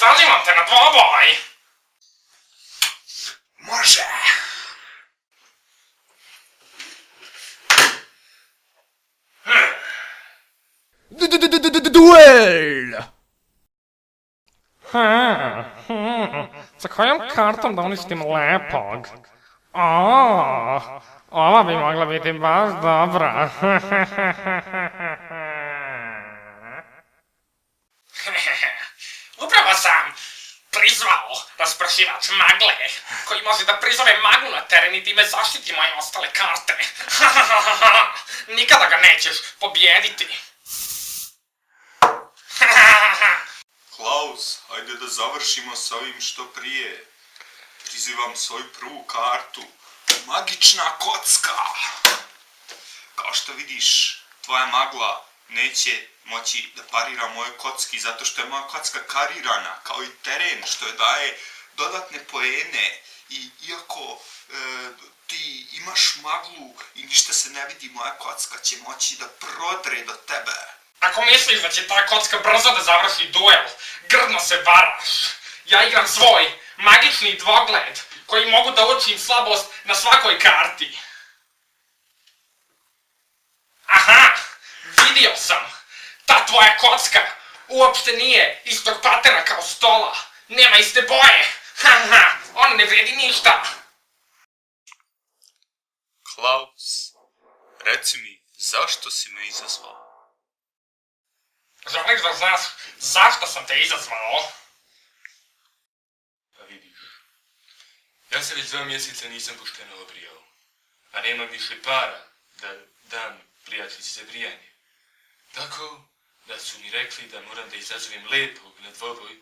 Izazivam te na dvoboj! Može! Duel! Sa kojom kartom da uništim lepog? Ova bi mogla biti baš dobra. Upravo sam prizvao raspršivač magle, koji može da prizove maglu na teren i time zaštiti moje ostale karte. Nikada ga nećeš pobijediti. Klaus, ajde da završimo s ovim što prije. Prizivam svoju prvu kartu. Magična kocka! Kao što vidiš, tvoja magla neće moći da parira moje kocki, zato što je moja kocka karirana, kao i teren, što je daje dodatne poene. I iako ti imaš maglu i ništa se ne vidi, moja kocka će moći da prodre do tebe. Ako misliš da će ta kocka brzo da završi duel, grdno se varaš. Ja igram svoj magični dvogled, koji mogu da učim slabost na svakoj karti. Aha, vidio sam. Ta tvoja kocka uopšte nije istog patera kao stola. Nema iste boje. Ona ne vredi ništa. Klaus, reci mi, zašto si me izazvao? Želiš da znaš zašto sam te izazvao? Pa vidiš, ja se već 2 mjeseca nisam pošteno obrijao, a nemam više para da dam prijateljici za brijanje. Tako da su mi rekli da moram da izazovem lepog na dvoboj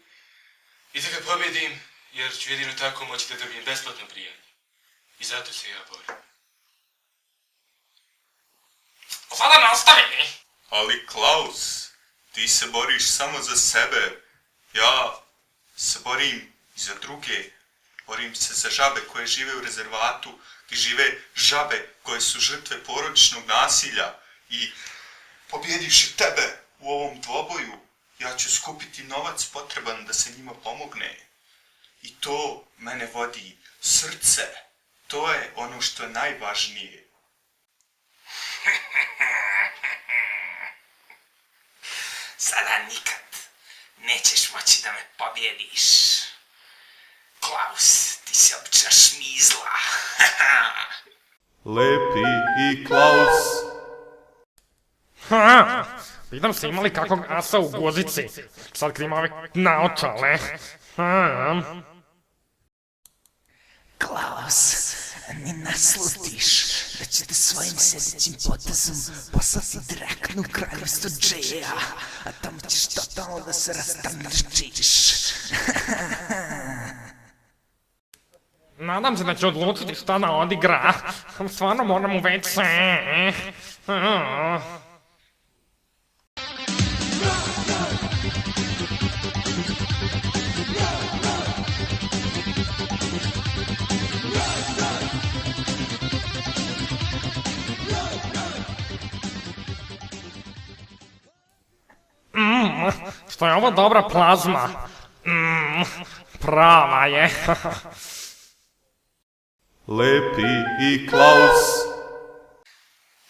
i da ga pobjedim, jer ću jedino tako moći da dobijem besplatno brijanje. I zato se ja borim. Sada nastavi. Ali Klaus, ti se boriš samo za sebe. Ja se borim i za druge. Borim se za žabe koje žive u rezervatu, gdje žive žabe koje su žrtve porodičnog nasilja. I pobjedivši tebe u ovom dvoboju, ja ću skupiti novac potreban da se njima pomogne. I to mene vodi srce. To je ono što je najvažnije. Sada nikad nećeš moći da me pobjediš. Klaus, ti si obična šmizla. Lepi i Klaus. Vidim se imali kakvog asa u guzici. Sad kad ima ove naočale. Klaus, ne naslutiš da ću te svojim sljedećim potezom poslati direktno u kraljevstvo Džeja, a tamo ćeš totalno da se rastrnčiš. Nadam se da će odlučiti šta da odigra. Stvarno moram u WC. Što je ovo dobra plazma. Prava je. Lepi i Klaus.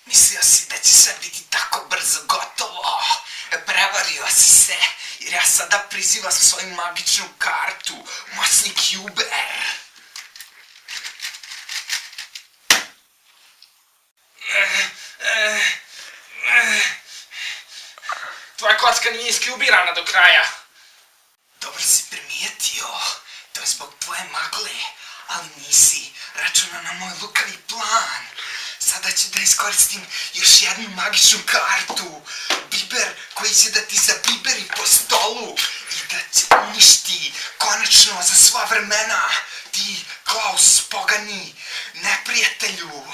Mislio si da će sve biti tako brzo gotovo. Prevario si se, jer ja sada prizivam svoju magičnu kartu, moćnik Huber. Tvoja kocka nije iskubirana do kraja. Dobro si primijetio, to je zbog tvoje magle, ali nisi računao na moj lukavi plan. Sada ću da iskoristim još jednu magičnu kartu, biber koji će da ti zabiberi po stolu i da će uništi konačno za sva vremena ti, Klaus, pogani neprijatelju.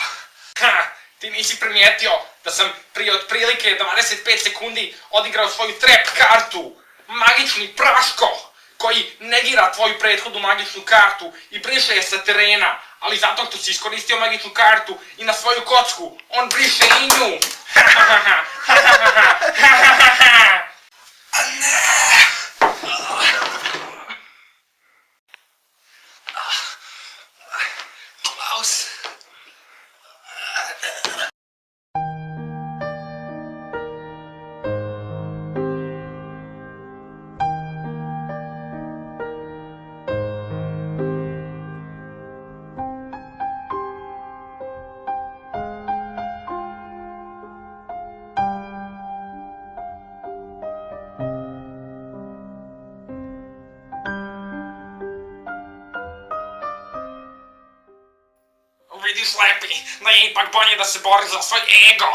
Ti nisi primijetio da sam prije otprilike 25 sekundi odigrao svoju trap kartu, magični praško, koji negira tvoju prethodnu magičnu kartu i briše je sa terena, ali zato što si iskoristio magičnu kartu i na svoju kocku, on briše i nju. A ne! vidiš Lepi, da je ipak bolje da se bori za svoj ego.